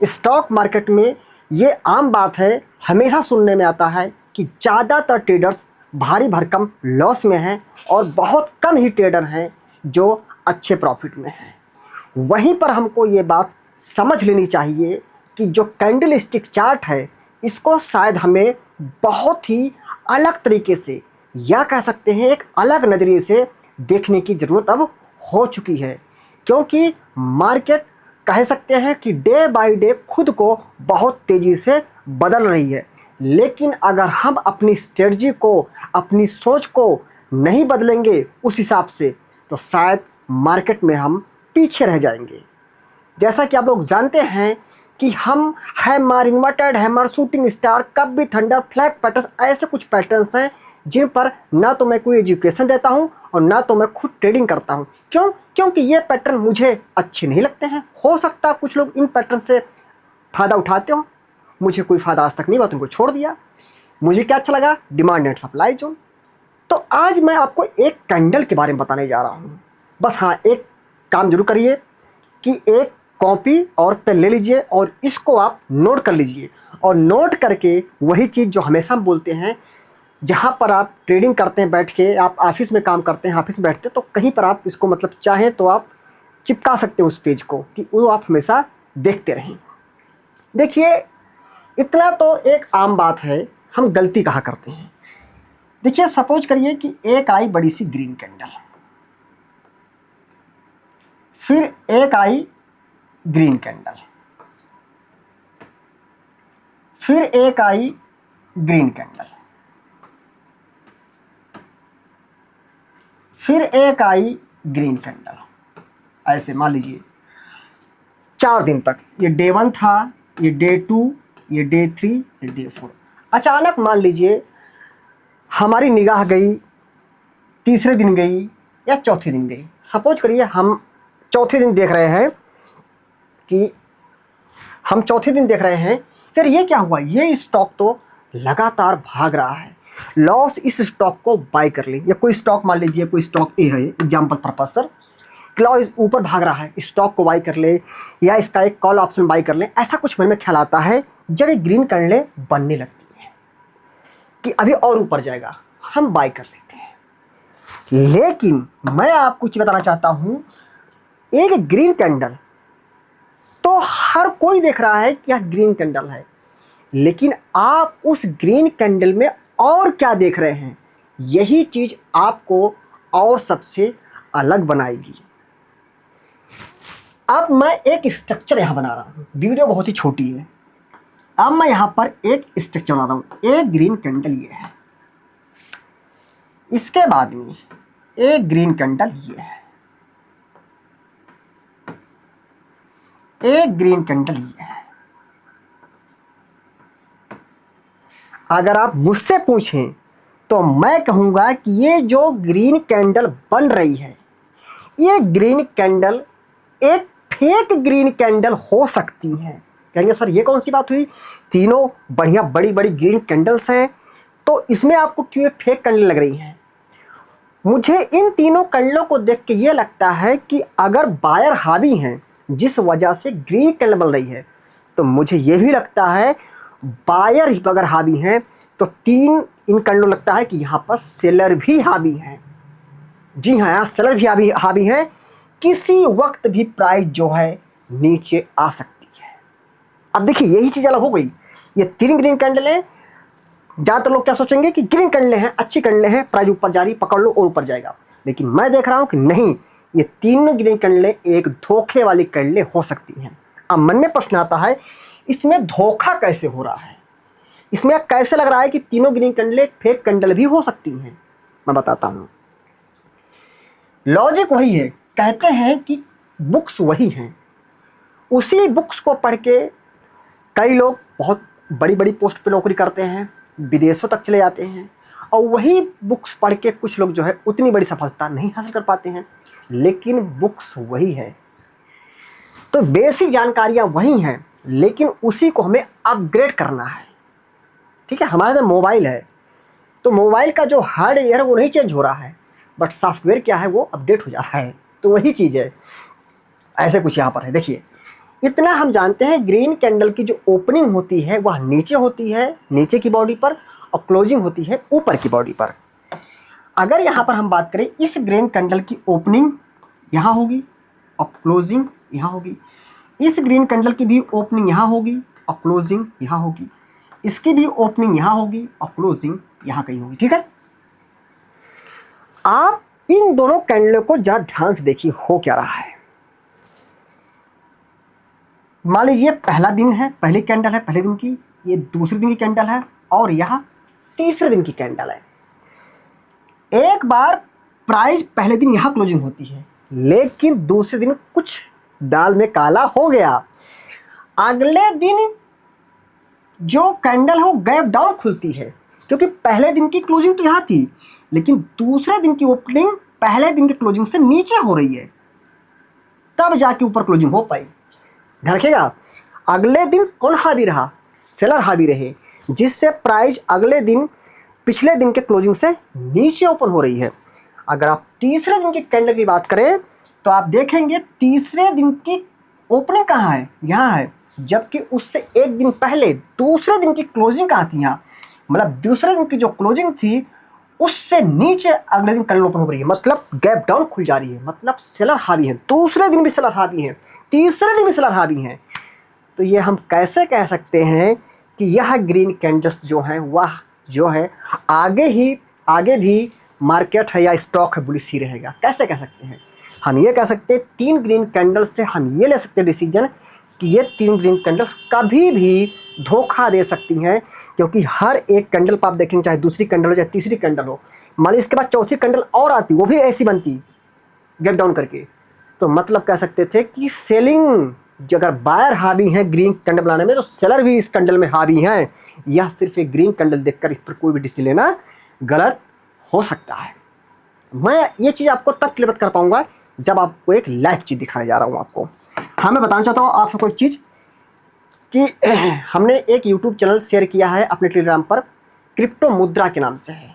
Stock market में ये आम बात है, हमेशा सुनने में आता है कि ज़्यादातर ट्रेडर्स भारी भरकम लॉस में हैं और बहुत कम ही ट्रेडर हैं जो अच्छे प्रॉफिट में हैं। वहीं पर हमको ये बात समझ लेनी चाहिए कि जो कैंडल स्टिक चार्ट है, इसको शायद हमें बहुत ही अलग तरीके से, या कह सकते हैं एक अलग नज़रिए से देखने की ज़रूरत अब हो चुकी है, क्योंकि मार्केट कह सकते हैं कि डे बाय डे खुद को बहुत तेज़ी से बदल रही है। लेकिन अगर हम अपनी स्ट्रेटजी को, अपनी सोच को नहीं बदलेंगे उस हिसाब से, तो शायद मार्केट में हम पीछे रह जाएंगे। जैसा कि आप लोग जानते हैं कि हम hammer, inverted hammer, shooting star, cup be thunder, flag pattern, ऐसे कुछ पैटर्न्स हैं जिन पर ना तो मैं कोई एजुकेशन देता हूं और ना तो मैं खुद ट्रेडिंग करता हूं। क्यों? क्योंकि ये पैटर्न मुझे अच्छे नहीं लगते हैं। हो सकता है कुछ लोग इन पैटर्न से फ़ायदा उठाते हो, मुझे कोई फ़ायदा आज तक नहीं हुआ, तुमको छोड़ दिया। मुझे क्या अच्छा लगा? Demand and supply zone. तो आज मैं आपको एक कैंडल के बारे में बताने जा रहा हूँ। बस हाँ, एक काम जरूर करिए कि एक कॉपी और पेन ले लीजिए और इसको आप नोट कर लीजिए, और नोट करके वही चीज़ जो हमेशा हम बोलते हैं, जहाँ पर आप ट्रेडिंग करते हैं बैठ के, आप ऑफिस में काम करते हैं, ऑफिस में बैठते हैं, तो कहीं पर आप इसको मतलब चाहें तो आप चिपका सकते हैं उस पेज को, कि वो आप हमेशा देखते रहें। देखिए, इतना तो एक आम बात है, हम गलती कहाँ करते हैं। देखिए, सपोज करिए कि एक आई बड़ी सी ग्रीन कैंडल, फिर एक आई ग्रीन कैंडल, फिर एक आई ग्रीन कैंडल, फिर एक आई ग्रीन कैंडल। ऐसे मान लीजिए 4 दिन तक, ये डे 1 था, ये डे 2, ये डे 3, ये डे 4। अचानक मान लीजिए हमारी निगाह गई, तीसरे दिन गई या चौथे दिन गई। सपोज करिए हम चौथे दिन देख रहे हैं कि हम चौथे दिन देख रहे हैं, फिर ये क्या हुआ, ये स्टॉक तो लगातार भाग रहा है, लॉस इस स्टॉक को बाय कर ले। या कोई स्टॉक मान लीजिए, कोई स्टॉक ए है, एग्जाम्पल पर्पज सर, क्लॉज ऊपर भाग रहा है, स्टॉक को बाय कर ले या इसका एक कॉल ऑप्शन बाय कर ले। ऐसा कुछ मन में ख्याल आता है जब ये ग्रीन कैंडल बनने लगती है कि अभी और ऊपर जाएगा, हम बाय कर लेते हैं। लेकिन मैं आपको कुछ बताना चाहता हूं, एक ग्रीन कैंडल तो हर कोई देख रहा है कि यह ग्रीन कैंडल है, लेकिन आप उस ग्रीन कैंडल में और क्या देख रहे हैं, यही चीज आपको और सबसे अलग बनाएगी। अब मैं एक स्ट्रक्चर यहां बना रहा हूं, वीडियो बहुत ही छोटी है। अब मैं यहां पर एक स्ट्रक्चर बना रहा हूं। एक ग्रीन कैंडल ये है, इसके बाद में एक ग्रीन कैंडल ये है, एक ग्रीन कैंडल ये है। अगर आप मुझसे पूछें तो मैं कहूंगा कि ये जो ग्रीन कैंडल बन रही है, ये ग्रीन कैंडल एक फेक ग्रीन कैंडल हो सकती है। कहेंगे सर ये कौन सी बात हुई, तीनों बढ़िया बड़ी बड़ी ग्रीन कैंडल्स हैं, तो इसमें आपको क्यों फेक कैंडल लग रही हैं? मुझे इन तीनों कैंडलों को देख के ये लगता है कि अगर बायर हावी हैं जिस वजह से ग्रीन कैंडल बन रही है, तो मुझे ये भी लगता है बायर ही अगर हावी हैं तो तीन इन कैंडलों लगता है कि यहाँ पर सेलर भी हावी हैं। जी हाँ, यहाँ सेलर भी हावी हैं। किसी वक्त भी प्राइस जो है नीचे आ सकती है। अब देखिए यही चीज़ अलग हो गई। ये तीन ग्रीन कैंडल हैं, ज़्यादातर लोग क्या सोचेंगे कि ग्रीन कैंडलें हैं, अच्छी कैंडलें हैं, प्राइस ऊपर जा रही, पकड़ लो और ऊपर जाएगा। लेकिन मैं देख रहा हूं कि नहीं, ये तीनों ग्रीन कैंडलें एक धोखे वाली कैंडलें हो सकती हैं। अब मन में प्रश्न आता है, इसमें धोखा कैसे हो रहा है, इसमें कैसे लग रहा है कि तीनों ग्रीन कैंडलें फेक कैंडल भी हो सकती हैं? मैं बताता हूं। लॉजिक वही है, कहते हैं कि बुक्स वही हैं, उसी बुक्स को पढ़ के कई लोग बहुत बड़ी बड़ी पोस्ट पे नौकरी करते हैं, विदेशों तक चले जाते हैं, और वही बुक्स पढ़ के कुछ लोग जो है उतनी बड़ी सफलता नहीं हासिल कर पाते हैं। लेकिन बुक्स वही है, तो बेसिक जानकारियां वही हैं, लेकिन उसी को हमें अपग्रेड करना है। ठीक है, हमारे पास मोबाइल है, तो मोबाइल का जो हार्डवेयर है वो नहीं चेंज हो रहा है, बट सॉफ्टवेयर क्या है वो अपडेट हो जा रहा है। तो वही चीज़ है, ऐसे कुछ यहाँ पर है। देखिए, इतना हम जानते हैं ग्रीन कैंडल की जो ओपनिंग होती है वह नीचे होती है, नीचे की बॉडी पर, और क्लोजिंग होती है ऊपर की बॉडी पर। अगर यहाँ पर हम बात करें, इस ग्रीन कैंडल की ओपनिंग यहाँ होगी और क्लोजिंग यहाँ होगी, इस ग्रीन कैंडल की भी ओपनिंग यहाँ होगी और क्लोजिंग यहाँ होगी, इसकी भी ओपनिंग यहाँ होगी और क्लोजिंग यहाँ कहीं होगी। ठीक है, आप इन दोनों कैंडलों को जरा ध्यान से देखिए हो क्या रहा है। मान लीजिए पहला दिन है, पहली कैंडल है पहले दिन की, ये दूसरे दिन की कैंडल है और यह तीसरे दिन की कैंडल है। एक बार प्राइस पहले दिन यहां क्लोजिंग होती है, लेकिन दूसरे दिन कुछ दाल में काला हो गया। अगले दिन जो कैंडल है वो गैप डाउन खुलती है, क्योंकि पहले दिन की क्लोजिंग तो यहां थी, लेकिन दूसरे दिन की ओपनिंग पहले दिन की क्लोजिंग से नीचे हो रही है, तब जाके ऊपर क्लोजिंग हो पाई। ध्यान रखिएगा, अगले दिन कौन हावी रहा? सेलर हावी रहे, जिससे प्राइस अगले दिन पिछले दिन के क्लोजिंग से नीचे ओपन हो रही है। अगर आप तीसरे दिन की कैंडल की बात करें तो आप देखेंगे तीसरे दिन की ओपनिंग कहाँ है? यहाँ है, जबकि उससे एक दिन पहले दूसरे दिन की क्लोजिंग कहाँ थी? यहाँ, मतलब दूसरे दिन की जो क्लोजिंग थी उससे नीचे अगले दिन कैंडल ओपन हो रही है, मतलब गैप डाउन खुल जा रही है, मतलब सेलर हावी है। दूसरे दिन भी सेलर हावी है, तीसरे दिन भी सेलर हावी है। तो ये हम कैसे कह सकते हैं कि यह ग्रीन कैंडल्स जो हैं वह जो है आगे भी मार्केट है या स्टॉक है बुलिश ही रहेगा? कैसे कह सकते हैं? हम ये कह सकते हैं तीन ग्रीन कैंडल्स से हम ये ले सकते हैं डिसीजन कि ये तीन ग्रीन कैंडल्स कभी भी धोखा दे सकती हैं, क्योंकि हर एक कैंडल पर आप देखेंगे, चाहे दूसरी कैंडल हो चाहे तीसरी कैंडल हो, मान लीजिए इसके बाद चौथी कैंडल और आती, वो भी ऐसी बनती गैप डाउन करके, तो मतलब कह सकते थे कि सेलिंग, अगर बायर हावी हैं ग्रीन कैंडल बनाने में, तो सेलर भी इस कैंडल में हावी हैं। यह सिर्फ एक ग्रीन कैंडल देखकर इस पर कोई भी डिसीजन लेना गलत हो सकता है। मैं ये चीज़ आपको तब क्लियर कर पाऊंगा जब आपको एक लाइव चीज़ दिखाने जा रहा हूँ आपको। हाँ, मैं बताना चाहता हूँ आप सबको एक चीज़ कि हमने एक यूट्यूब चैनल शेयर किया है अपने टेलीग्राम पर, क्रिप्टो मुद्रा के नाम से है।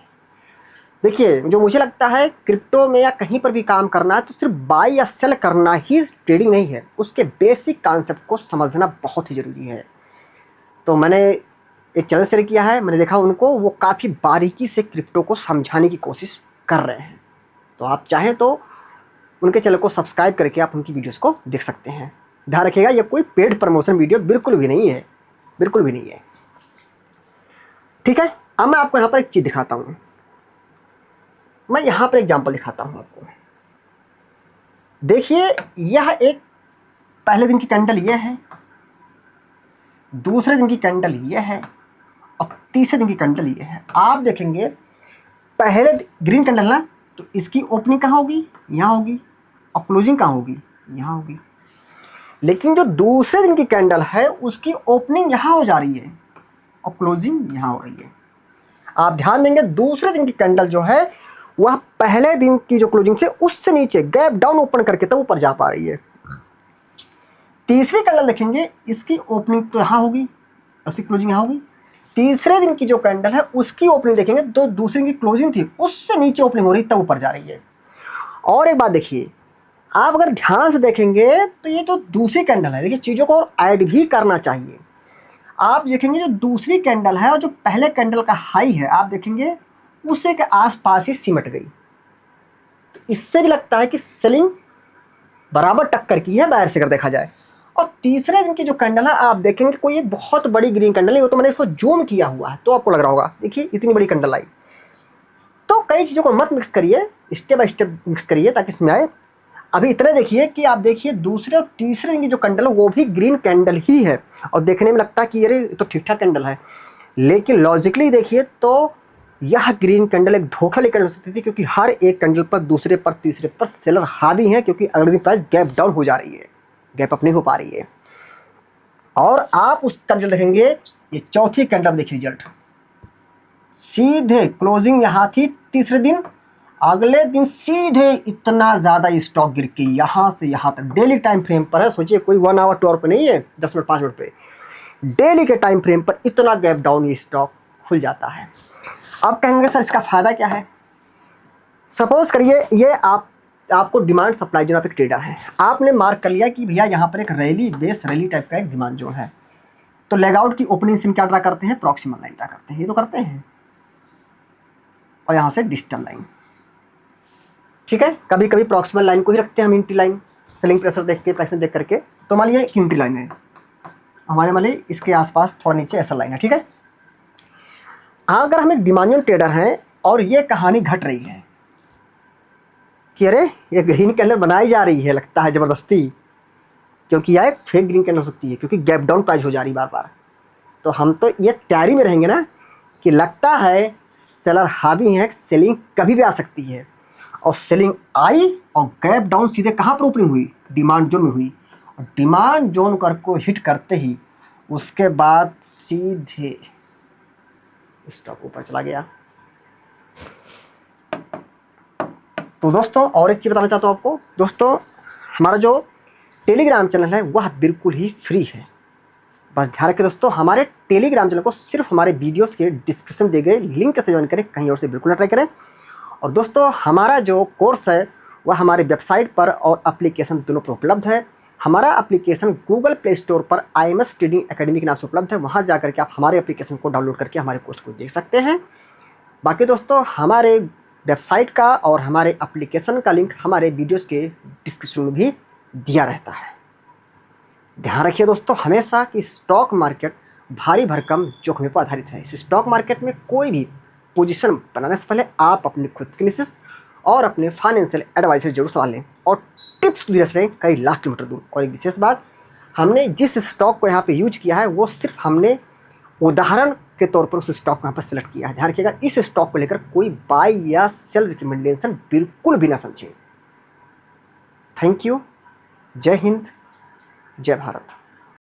देखिए, जो मुझे लगता है क्रिप्टो में या कहीं पर भी काम करना है तो सिर्फ बाय या सेल करना ही ट्रेडिंग नहीं है, उसके बेसिक कॉन्सेप्ट को समझना बहुत ही ज़रूरी है। तो मैंने एक चैनल शेयर किया है, मैंने देखा उनको, वो काफ़ी बारीकी से क्रिप्टो को समझाने की कोशिश कर रहे हैं। तो आप चाहें तो उनके चैनल को सब्सक्राइब करके आप उनकी वीडियोस को देख सकते हैं। ध्यान रखिएगा, ये कोई पेड प्रमोशन वीडियो बिल्कुल भी नहीं है, बिल्कुल भी नहीं है। ठीक है, अब मैं आपको यहाँ पर एक चीज़ दिखाता हूँ। मैं यहाँ पर एग्जाम्पल दिखाता हूँ आपको। देखिए, यह एक पहले दिन की कैंडल ये है, दूसरे दिन की कैंडल ये है और तीसरे दिन की कैंडल ये है। आप देखेंगे पहले ग्रीन कैंडल ना, तो इसकी ओपनिंग कहाँ होगी? यहाँ होगी, और क्लोजिंग कहाँ होगी? यहाँ होगी। लेकिन जो दूसरे दिन की कैंडल है उसकी ओपनिंग यहाँ हो जा रही है और क्लोजिंग यहाँ हो रही है। आप ध्यान देंगे, दूसरे दिन की कैंडल जो है वह पहले दिन की जो क्लोजिंग से उससे नीचे गैप डाउन ओपन करके तब ऊपर जा पा रही है। तीसरी कैंडल देखेंगे, इसकी ओपनिंग तो यहाँ होगी, उसकी क्लोजिंग यहाँ होगी। तीसरे दिन की जो कैंडल है उसकी ओपनिंग देखेंगे तो दूसरे दिन की क्लोजिंग थी उससे नीचे ओपनिंग हो रही, तब ऊपर जा रही है। और एक बात देखिए, आप अगर ध्यान से देखेंगे तो ये जो दूसरी कैंडल है, देखिए चीज़ों को और ऐड भी करना चाहिए। आप देखेंगे जो दूसरी कैंडल है और जो पहले कैंडल का हाई है, आप देखेंगे उससे के आसपास ही सिमट गई। तो इससे भी लगता है कि सेलिंग बराबर टक्कर की है बाहर से अगर देखा जाए। और तीसरे दिन की जो कैंडल है, आप देखेंगे कोई एक बहुत बड़ी ग्रीन कैंडल है, वो तो मैंने इसको जूम किया हुआ है तो आपको लग रहा होगा, देखिए इतनी बड़ी कैंडल आई। तो कई चीज़ों को मत मिक्स करिए, स्टेप बाय स्टेप मिक्स करिए ताकि इसमें आए। अभी इतने देखिए कि आप देखिए दूसरे और तीसरे दिन की जो कैंडल है वो भी ग्रीन कैंडल ही है, और देखने में लगता है कि अरे तो ठीक ठाक कैंडल है, लेकिन लॉजिकली देखिए तो यह ग्रीन कैंडल एक धोखा लेकर हो सकती थी, क्योंकि हर एक कैंडल पर दूसरे पर तीसरे पर सेलर हावी है, क्योंकि अगले दिन प्राइस गैप डाउन हो जा रही है, गैप अप नहीं हो पा रही है। और आप उस कैंडल देखेंगे, ये चौथी कैंडल देखिए रिजल्ट, सीधे क्लोजिंग यहाँ थी तीसरे दिन, अगले दिन सीधे इतना ज़्यादा स्टॉक गिर के यहाँ से यहाँ तक डेली टाइम फ्रेम पर है। सोचिए कोई 1 आवर 2 आवर पे नहीं है, 10 मिनट 5 मिनट पे, डेली के टाइम फ्रेम पर इतना गैप डाउन ये स्टॉक खुल जाता है। अब कहेंगे सर इसका फ़ायदा क्या है? सपोज करिए ये आप आपको डिमांड सप्लाई जोन, आप एक ट्रेडर है, आपने मार्क कर लिया कि भैया यहाँ पर एक रैली बेस रैली टाइप का एक डिमांड जोन है, तो लेग आउट की ओपनिंग से क्या ड्रा करते हैं, प्रॉक्सिमल लाइन ड्रा करते हैं, ये तो करते हैं, और यहाँ से डिस्टल लाइन, ठीक है। कभी कभी प्रॉक्सिमल लाइन को ही रखते हैं हम इंटी लाइन, सेलिंग प्रेशर देख के, प्राइसिंग देख करके। तो मान लिया इंटी लाइन है हमारे, मान लीजिए इसके आसपास थोड़ा नीचे ऐसा लाइन है, ठीक है। अगर हम एक डिमांड जोन ट्रेडर हैं और ये कहानी घट रही है कि अरे ये ग्रीन कैंडल बनाई जा रही है, लगता है ज़बरदस्ती, क्योंकि यह एक फेक ग्रीन कैंडल हो सकती है, क्योंकि गैप डाउन प्राइस हो जा रही बार बार, तो हम तो ये तैयारी में रहेंगे ना कि लगता है सेलर हावी है, सेलिंग कभी भी आ सकती है, और सेलिंग आई और गैप डाउन सीधे कहाँ पर ओपनिंग हुई, डिमांड जोन में हुई, और डिमांड जोन को हिट करते ही उसके बाद सीधे स्टॉक ऊपर चला गया। तो दोस्तों और एक चीज़ बताना चाहता हूँ आपको, दोस्तों हमारा जो टेलीग्राम चैनल है वह बिल्कुल ही फ्री है, बस ध्यान रखें दोस्तों, हमारे टेलीग्राम चैनल को सिर्फ हमारे वीडियोस के डिस्क्रिप्शन दिए गए लिंक से ज्वाइन करें, कहीं और से बिल्कुल ना ट्राई करें। और दोस्तों हमारा जो कोर्स है वह हमारे वेबसाइट पर और एप्लीकेशन दोनों पर उपलब्ध है। हमारा एप्लीकेशन गूगल प्ले स्टोर पर IMS ट्रेडिंग एकेडमी के नाम से उपलब्ध है, वहाँ जा करके आप हमारे एप्लीकेशन को डाउनलोड करके हमारे कोर्स को देख सकते हैं। बाकी दोस्तों हमारे वेबसाइट का और हमारे एप्लीकेशन का लिंक हमारे वीडियोस के डिस्क्रिप्शन में भी दिया रहता है। ध्यान रखिए दोस्तों हमेशा कि स्टॉक मार्केट भारी भरकम जोखिम पर आधारित है। इस स्टॉक मार्केट में कोई भी पोजीशन बनाने से पहले आप अपने खुद के एनालिसिस और अपने फाइनेंशियल एडवाइजर जरूर सवाल लें और टिप्स दिए रहे कई लाख किलोमीटर दूर। और एक विशेष बात, हमने जिस स्टॉक को यहाँ पे यूज किया है वो सिर्फ हमने उदाहरण के तौर पर उस स्टॉक को यहाँ पर सिलेक्ट किया है। ध्यान रखिएगा इस स्टॉक को लेकर कोई बाय या सेल रिकमेंडेशन बिल्कुल भी ना समझे। Thank you. जय हिंद, जय भारत।